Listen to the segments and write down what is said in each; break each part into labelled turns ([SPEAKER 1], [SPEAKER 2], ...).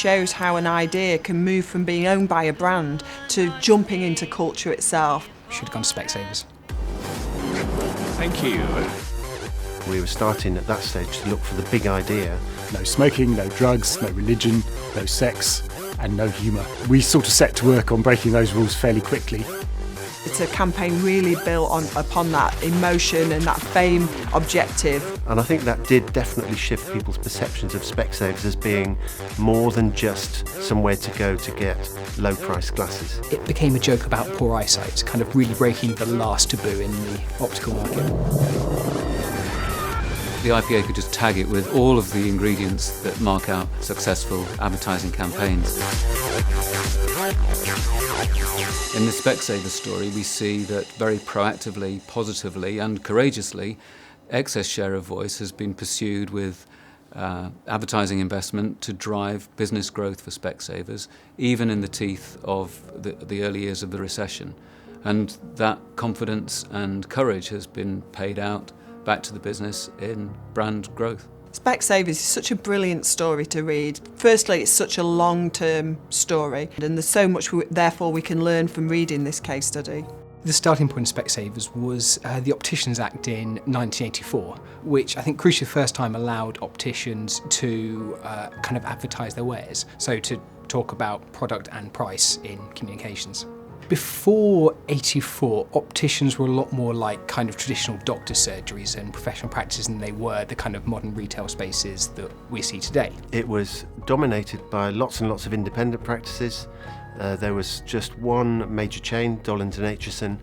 [SPEAKER 1] shows how an idea can move from being owned by a brand to jumping into culture itself.
[SPEAKER 2] Should have gone to Specsavers.
[SPEAKER 3] Thank you.
[SPEAKER 4] We were starting at that stage to look for the big idea.
[SPEAKER 5] No smoking, no drugs, no religion, no sex, and no humour. We sort of set to work on breaking those rules fairly quickly.
[SPEAKER 1] It's a campaign really built upon that emotion and that fame objective.
[SPEAKER 4] And I think that did definitely shift people's perceptions of Specsavers as being more than just somewhere to go to get low-priced glasses.
[SPEAKER 2] It became a joke about poor eyesight, kind of really breaking the last taboo in the optical market.
[SPEAKER 6] The IPA could just tag it with all of the ingredients that mark out successful advertising campaigns. In the Specsavers story, we see that very proactively, positively and courageously, excess share of voice has been pursued with advertising investment to drive business growth for Specsavers, even in the teeth of the early years of the recession. And that confidence and courage has been paid out back to the business in brand growth.
[SPEAKER 1] Specsavers is such a brilliant story to read. Firstly, it's such a long-term story, and there's so much therefore we can learn from reading this case study.
[SPEAKER 2] The starting point of Specsavers was the Opticians Act in 1984, which I think crucially the first time allowed opticians to kind of advertise their wares, so to talk about product and price in communications. Before 84, opticians were a lot more like kind of traditional doctor surgeries and professional practices than they were the kind of modern retail spaces that we see today.
[SPEAKER 4] It was dominated by lots and lots of independent practices. There was just one major chain, Dollins and Aitchison,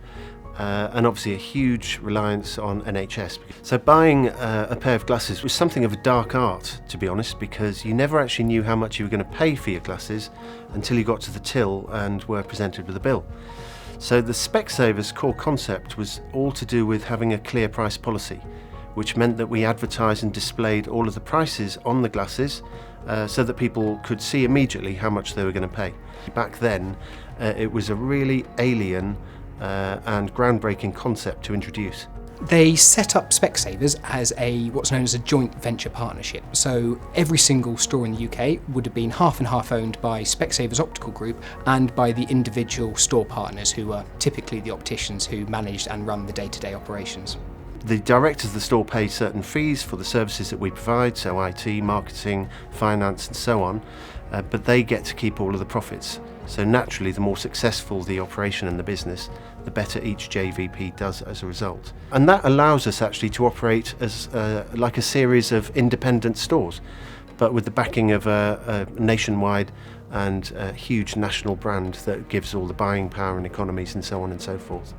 [SPEAKER 4] and obviously a huge reliance on NHS. So buying a pair of glasses was something of a dark art, to be honest, because you never actually knew how much you were going to pay for your glasses until you got to the till and were presented with a bill. So the Specsavers core concept was all to do with having a clear price policy, which meant that we advertised and displayed all of the prices on the glasses so that people could see immediately how much they were going to pay. Back then, it was a really alien and groundbreaking concept to introduce.
[SPEAKER 2] They set up Specsavers as what's known as a joint venture partnership. So every single store in the UK would have been half and half owned by Specsavers Optical Group and by the individual store partners, who are typically the opticians who managed and run the day-to-day operations.
[SPEAKER 4] The directors of the store pay certain fees for the services that we provide, so IT, marketing, finance and so on, but they get to keep all of the profits. So naturally, the more successful the operation and the business, the better each JVP does as a result. And that allows us actually to operate as like a series of independent stores, but with the backing of a nationwide and a huge national brand that gives all the buying power and economies and so on and so forth.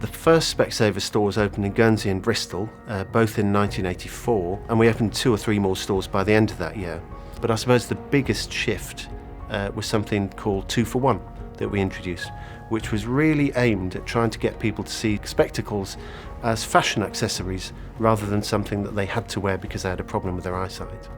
[SPEAKER 4] The first Specsavers stores opened in Guernsey and Bristol, both in 1984, and we opened 2 or 3 more stores by the end of that year. But I suppose the biggest shift was something called 2 for 1 that we introduced, which was really aimed at trying to get people to see spectacles as fashion accessories rather than something that they had to wear because they had a problem with their eyesight.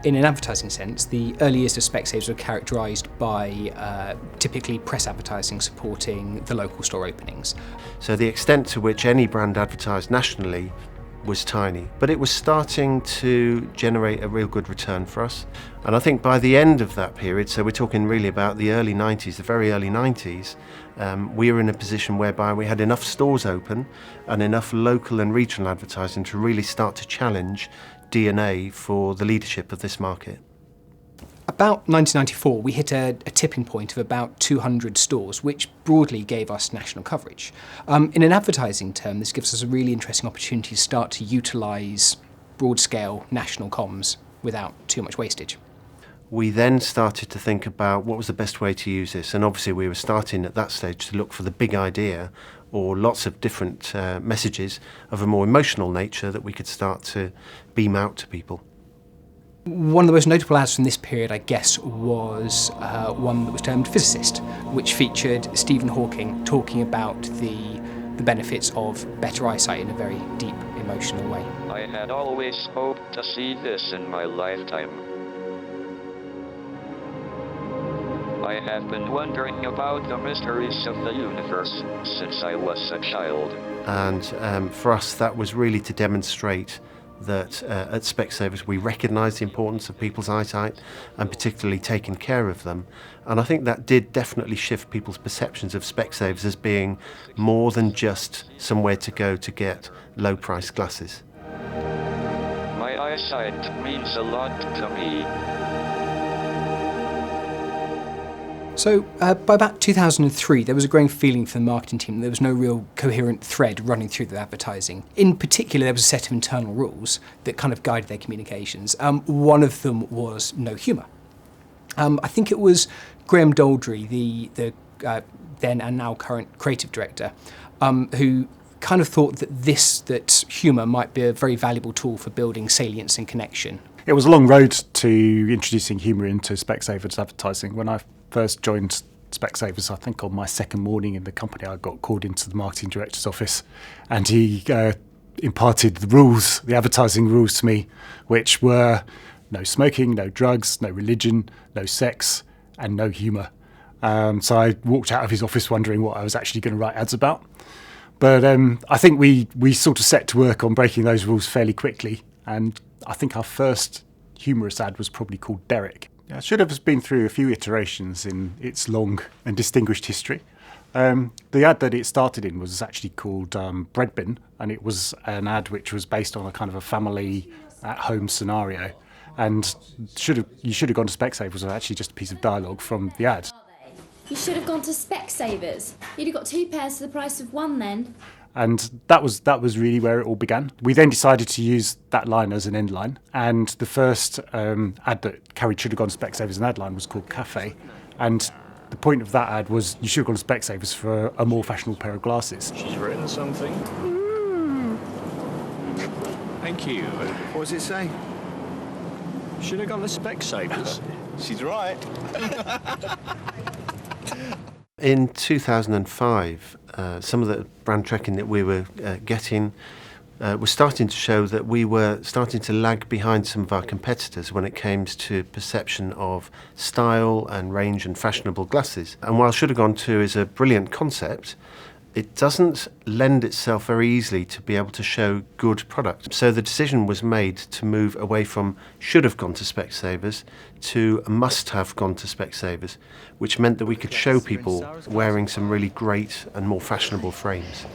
[SPEAKER 2] In an advertising sense, the early years of Specsavers were characterised by typically press advertising supporting the local store openings.
[SPEAKER 4] So the extent to which any brand advertised nationally was tiny, but it was starting to generate a real good return for us. And I think by the end of that period, so we're talking really about the early 90s, the very early 90s, we were in a position whereby we had enough stores open and enough local and regional advertising to really start to challenge DNA for the leadership of this market.
[SPEAKER 2] About 1994, we hit a tipping point of about 200 stores, which broadly gave us national coverage. In an advertising term, this gives us a really interesting opportunity to start to utilise broad-scale national comms without too much wastage.
[SPEAKER 4] We then started to think about what was the best way to use this, and obviously we were starting at that stage to look for the big idea or lots of different messages of a more emotional nature that we could start to beam out to people.
[SPEAKER 2] One of the most notable ads from this period, I guess, was one that was termed Physicist, which featured Stephen Hawking talking about the benefits of better eyesight in a very deep, emotional way.
[SPEAKER 7] I had always hoped to see this in my lifetime. I have been wondering about the mysteries of the universe since I was a child.
[SPEAKER 4] And for us, that was really to demonstrate that at Specsavers we recognise the importance of people's eyesight and particularly taking care of them. And I think that did definitely shift people's perceptions of Specsavers as being more than just somewhere to go to get low-priced glasses.
[SPEAKER 7] My eyesight means a lot to me.
[SPEAKER 2] So by about 2003, there was a growing feeling for the marketing team that there was no real coherent thread running through the advertising. In particular, there was a set of internal rules that kind of guided their communications. One of them was no humour. I think it was Graham Daldry, the then and now current creative director, who kind of thought that humour might be a very valuable tool for building salience and connection.
[SPEAKER 5] It was a long road to introducing humour into Specsavers advertising. When I first joined Specsavers, I think on my second morning in the company, I got called into the marketing director's office, and he imparted the rules, the advertising rules to me, which were no smoking, no drugs, no religion, no sex, and no humour. So I walked out of his office wondering what I was actually going to write ads about. But I think we sort of set to work on breaking those rules fairly quickly, and I think our first humorous ad was probably called Derek. It should have been through a few iterations in its long and distinguished history. The ad that it started in was actually called Bread Bin, and it was an ad which was based on a kind of a family at-home scenario. And you should have gone to Specsavers was actually just a piece of dialogue from the ad.
[SPEAKER 8] You should have gone to Specsavers. You'd have got 2 pairs for the price of 1 then.
[SPEAKER 5] And that was really where it all began. We then decided to use that line as an end line, and the first ad that carried should have gone to Specsavers as an ad line was called Cafe, and the point of that ad was you should have gone to Specsavers for a more fashionable pair of glasses.
[SPEAKER 3] She's written something. Thank you.
[SPEAKER 9] What does it say?
[SPEAKER 3] Should have gone to Specsavers.
[SPEAKER 9] She's right.
[SPEAKER 4] In 2005, some of the brand tracking that we were getting was starting to show that we were starting to lag behind some of our competitors when it came to perception of style and range and fashionable glasses. And while Should Have Gone To is a brilliant concept, it doesn't lend itself very easily to be able to show good product. So the decision was made to move away from should have gone to Specsavers to must have gone to Specsavers, which meant that we could show people wearing some really great and more fashionable frames.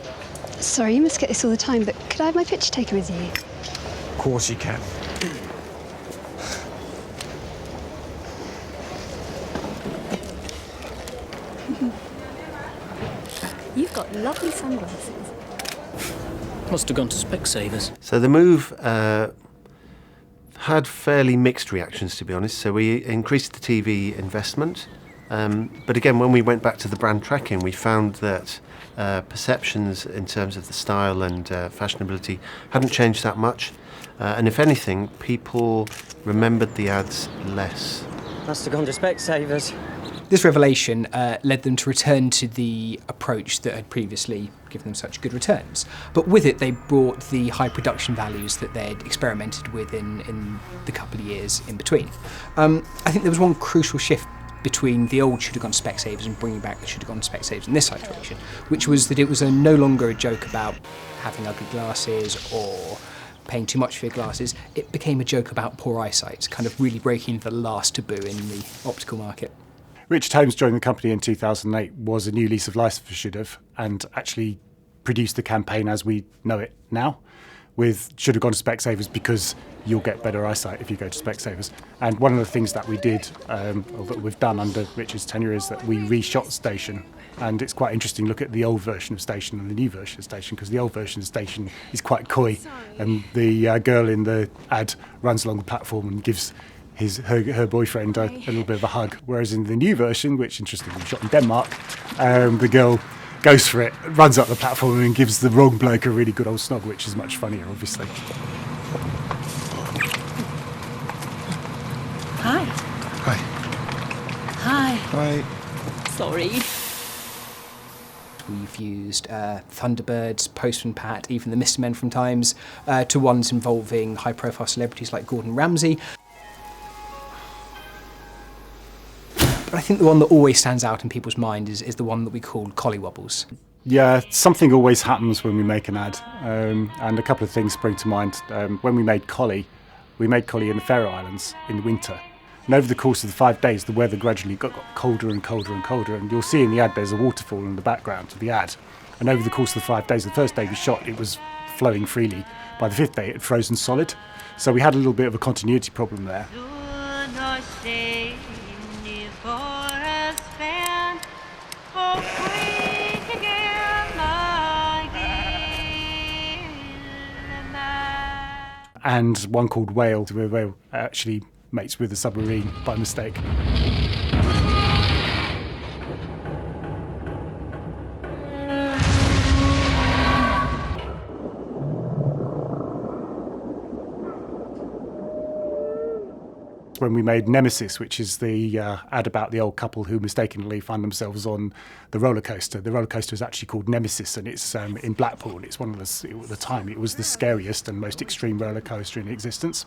[SPEAKER 10] Sorry, you must get this all the time, but could I have my picture taken with you?
[SPEAKER 3] Of course you can.
[SPEAKER 10] You've got lovely sunglasses.
[SPEAKER 11] Must have gone to Specsavers.
[SPEAKER 4] So the move had fairly mixed reactions, to be honest. So we increased the TV investment. But again, when we went back to the brand tracking, we found that perceptions in terms of the style and fashionability hadn't changed that much. And if anything, people remembered the ads less.
[SPEAKER 11] Must have gone to Specsavers.
[SPEAKER 2] This revelation led them to return to the approach that had previously given them such good returns. But with it, they brought the high production values that they'd experimented with in the couple of years in between. I think there was one crucial shift between the old Should Have Gone to Specsavers and bringing back the Should Have Gone to Specsavers in this iteration, which was that it was no longer a joke about having ugly glasses or paying too much for your glasses. It became a joke about poor eyesight, kind of really breaking the last taboo in the optical market.
[SPEAKER 5] Richard Holmes joined the company in 2008, was a new lease of life for Should Have, and actually produced the campaign as we know it now, with Should Have Gone to Specsavers because you'll get better eyesight if you go to Specsavers. And one of the things that we did, or that we've done under Richard's tenure, is that we reshot Station. And it's quite interesting to look at the old version of Station and the new version of Station, because the old version of Station is quite coy, and the girl in the ad runs along the platform and gives her boyfriend a little bit of a hug, whereas in the new version, which interestingly was shot in Denmark, the girl goes for it, runs up the platform and gives the wrong bloke a really good old snog, which is much funnier, obviously.
[SPEAKER 10] Hi.
[SPEAKER 9] Hi.
[SPEAKER 10] Hi.
[SPEAKER 9] Hi.
[SPEAKER 10] Sorry.
[SPEAKER 2] We've used Thunderbirds, Postman Pat, even the Mr. Men from Times, to ones involving high-profile celebrities like Gordon Ramsay. But I think the one that always stands out in people's mind is the one that we called Collywobbles.
[SPEAKER 5] Yeah, something always happens when we make an ad, and a couple of things spring to mind. When we made Collie in the Faroe Islands in the winter. And over the course of the 5 days, the weather gradually got colder and colder and colder, and you'll see in the ad there's a waterfall in the background of the ad. And over the course of the 5 days, the first day we shot, it was flowing freely. By the 5th day, it had frozen solid. So we had a little bit of a continuity problem there. And one called Whale, where Whale actually mates with a submarine by mistake. When we made Nemesis, which is the ad about the old couple who mistakenly find themselves on the roller coaster. The roller coaster is actually called Nemesis, and it's in Blackpool. It's one of at the time, it was the scariest and most extreme roller coaster in existence.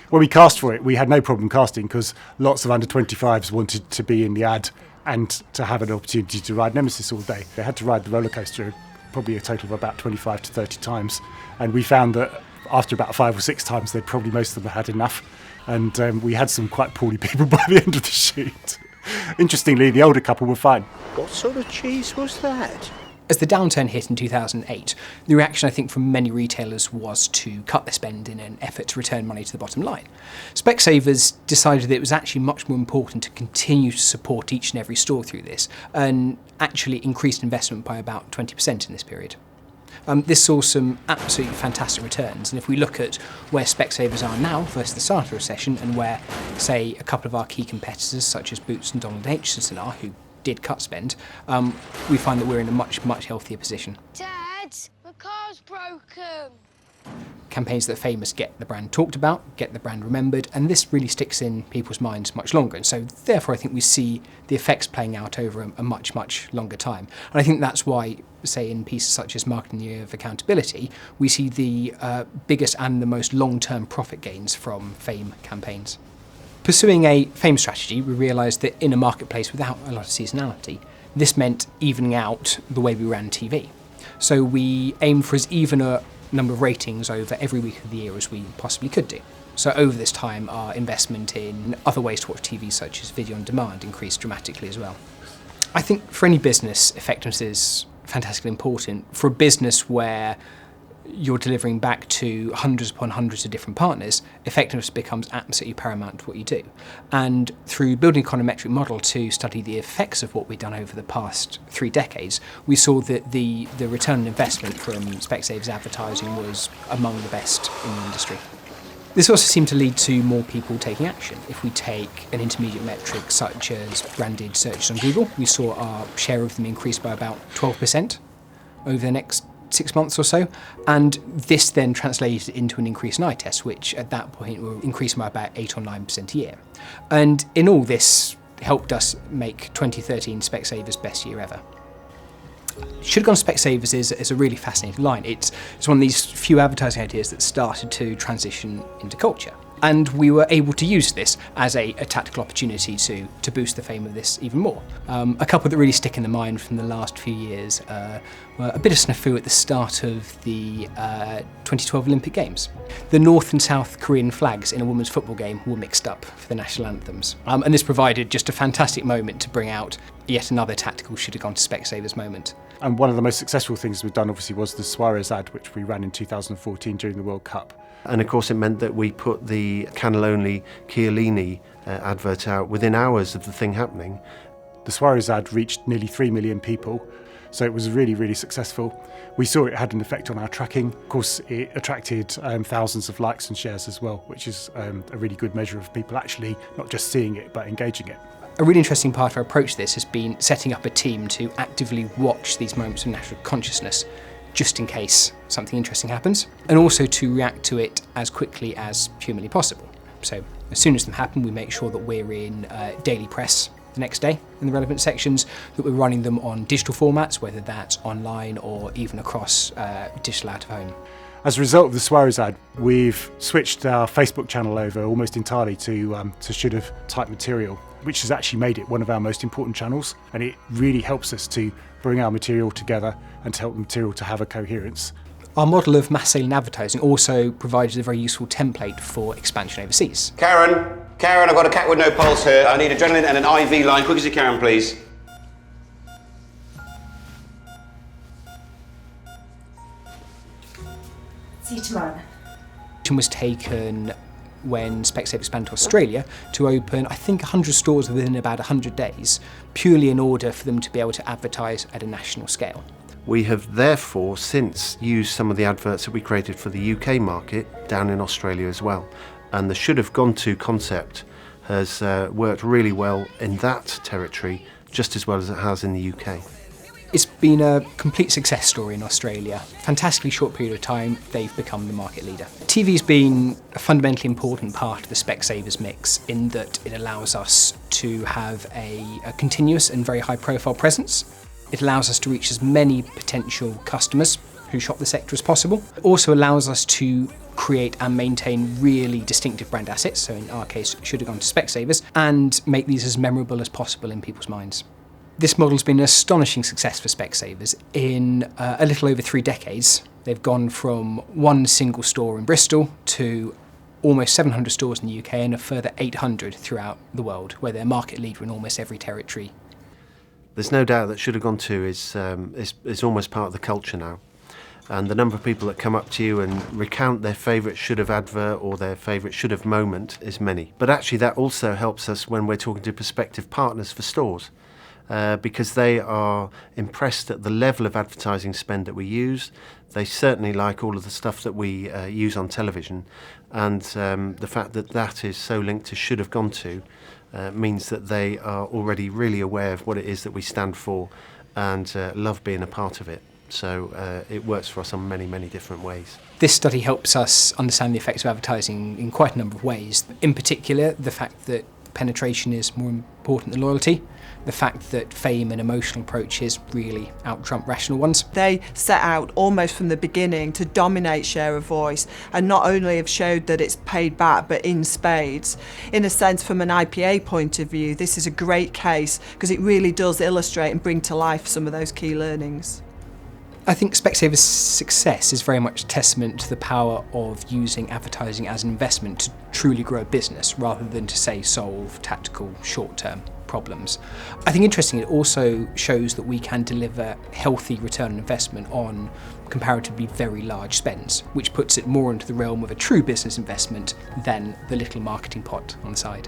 [SPEAKER 5] When we cast for it, we had no problem casting because lots of under 25s wanted to be in the ad and to have an opportunity to ride Nemesis all day. They had to ride the roller coaster probably a total of about 25 to 30 times, and we found that after about 5 or 6 times, most of them had enough. And we had some quite poorly people by the end of the shoot. Interestingly, the older couple were fine.
[SPEAKER 12] What sort of cheese was that?
[SPEAKER 2] As the downturn hit in 2008, the reaction I think from many retailers was to cut their spend in an effort to return money to the bottom line. Specsavers decided that it was actually much more important to continue to support each and every store through this, and actually increased investment by about 20% in this period. This saw some absolutely fantastic returns, and if we look at where Specsavers are now versus the start of the recession, and where, say, a couple of our key competitors such as Boots and Donald Aitchison are, who did cut spend, we find that we're in a much, much healthier position.
[SPEAKER 13] Dad, my car's broken.
[SPEAKER 2] Campaigns that are famous get the brand talked about, get the brand remembered, and this really sticks in people's minds much longer. And so therefore I think we see the effects playing out over a much, much longer time. And I think that's why, say, in pieces such as Marketing Year of Accountability, we see the biggest and the most long-term profit gains from fame campaigns. Pursuing a fame strategy, we realised that in a marketplace without a lot of seasonality, this meant evening out the way we ran TV. So we aimed for as even a number of ratings over every week of the year as we possibly could do. So over this time, our investment in other ways to watch TV, such as video on demand, increased dramatically as well. I think for any business, effectiveness is fantastically important. For a business where you're delivering back to hundreds upon hundreds of different partners, effectiveness becomes absolutely paramount to what you do. And through building an econometric model to study the effects of what we've done over the past 3 decades, we saw that the return on investment from Specsavers advertising was among the best in the industry. This also seemed to lead to more people taking action. If we take an intermediate metric such as branded searches on Google, we saw our share of them increase by about 12% over the next 6 months or so, and this then translated into an increase in eye tests, which at that point were increasing by about 8 or 9% a year. And in all, this helped us make 2013 Specsavers' best year ever. Should have gone to Specsavers is a really fascinating line. It's one of these few advertising ideas that started to transition into culture. And we were able to use this as a tactical opportunity to boost the fame of this even more. A couple that really stick in the mind from the last few years were a bit of snafu at the start of the 2012 Olympic Games. The North and South Korean flags in a women's football game were mixed up for the national anthems. And this provided just a fantastic moment to bring out yet another tactical should have gone to Specsavers moment.
[SPEAKER 5] And one of the most successful things we've done obviously was the Suarez ad, which we ran in 2014 during the World Cup.
[SPEAKER 4] And of course it meant that we put the cannelloni Chiellini advert out within hours of the thing happening.
[SPEAKER 5] The Suarez ad reached nearly 3 million people, so it was really, really successful. We saw it had an effect on our tracking. Of course, it attracted thousands of likes and shares as well, which is a really good measure of people actually not just seeing it, but engaging it.
[SPEAKER 2] A really interesting part of our approach to this has been setting up a team to actively watch these moments of national consciousness, just in case something interesting happens, and also to react to it as quickly as humanly possible. So as soon as them happen, we make sure that we're in daily press the next day in the relevant sections, that we're running them on digital formats, whether that's online or even across digital out of home.
[SPEAKER 5] As a result of the Suarez ad, we've switched our Facebook channel over almost entirely to should have type material, which has actually made it one of our most important channels, and it really helps us to bring our material together and to help the material to have a coherence.
[SPEAKER 2] Our model of mass sailing advertising also provides a very useful template for expansion overseas.
[SPEAKER 14] Karen, I've got a cat with no pulse here. I need adrenaline and an IV line. Quick as you can, please.
[SPEAKER 15] See you tomorrow.
[SPEAKER 2] Action was taken when Specsavers expanded to Australia to open, I think, 100 stores within about 100 days, purely in order for them to be able to advertise at a national scale.
[SPEAKER 4] We have therefore since used some of the adverts that we created for the UK market down in Australia as well. And the should have gone to concept has worked really well in that territory, just as well as it has in the UK.
[SPEAKER 2] It's been a complete success story in Australia. Fantastically short period of time, they've become the market leader. TV's been a fundamentally important part of the Specsavers mix in that it allows us to have a continuous and very high profile presence. It allows us to reach as many potential customers who shop the sector as possible. It also allows us to create and maintain really distinctive brand assets, so in our case, should have gone to Specsavers, and make these as memorable as possible in people's minds. This model's been an astonishing success for Specsavers. In a little over 3 decades, they've gone from one single store in Bristol to almost 700 stores in the UK and a further 800 throughout the world, where they're market leader in almost every territory.
[SPEAKER 4] There's no doubt that should have gone to is almost part of the culture now. And the number of people that come up to you and recount their favourite should have advert or their favourite should have moment is many. But actually that also helps us when we're talking to prospective partners for stores. Because they are impressed at the level of advertising spend that we use. They certainly like all of the stuff that we use on television, and the fact that that is so linked to should have gone to means that they are already really aware of what it is that we stand for and love being a part of it. So it works for us on many, many different ways.
[SPEAKER 2] This study helps us understand the effects of advertising in quite a number of ways. In particular, the fact that penetration is more important than loyalty, the fact that fame and emotional approaches really out-trump rational ones.
[SPEAKER 1] They set out almost from the beginning to dominate share of voice, and not only have showed that it's paid back, but in spades. In a sense, from an IPA point of view, this is a great case because it really does illustrate and bring to life some of those key learnings.
[SPEAKER 2] I think Specsavers' success is very much a testament to the power of using advertising as an investment to truly grow a business rather than to, say, solve tactical short-term problems. I think interestingly it also shows that we can deliver healthy return on investment on comparatively very large spends, which puts it more into the realm of a true business investment than the little marketing pot on the side.